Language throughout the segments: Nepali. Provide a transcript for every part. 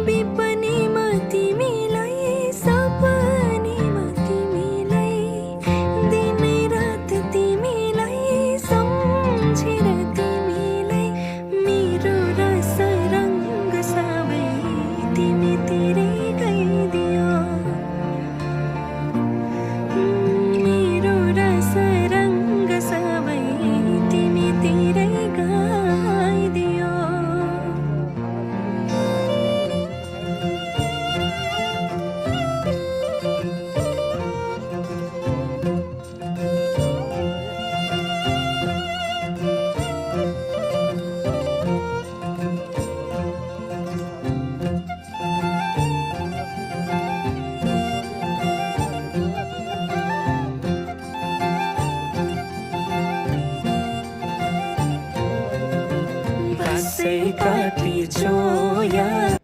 विपनीमा तिमीलाई सपनीमा तिमीलाई दिनै रात तिमीलाई सम्झेर तिमीलाई मेरो रस रङ्ग सबै तिमीतिरै गइदियो मेरो रस रङ्ग सबै तिमीतिरै गइदियो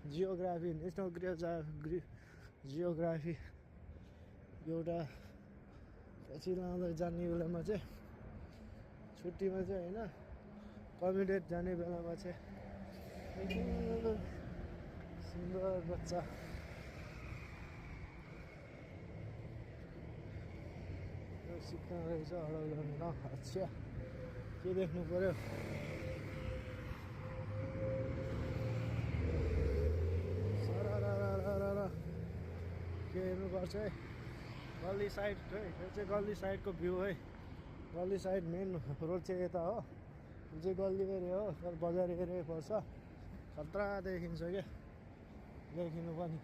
जियोग्राफी नेसनल जियोग्राफी एउटा पछि लाँदै जाने बेलामा चाहिँ छुट्टीमा चाहिँ होइन कम्युनिकेट जाने बेलामा चाहिँ सुन्दर बच्चा सिक्न रहेछ हडल गर्न अच्छा के देख्नु पर्यो के हेर्नुपर्छ है गल्ली साइड है यो चाहिँ गल्ली साइडको भ्यू है गल्ली साइड मेन रोड चाहिँ यता हो यो चाहिँ गल्ली एरिया हो तर बजार एरिया पर्छ खतरा देखिन्छ क्या देखिनु पनि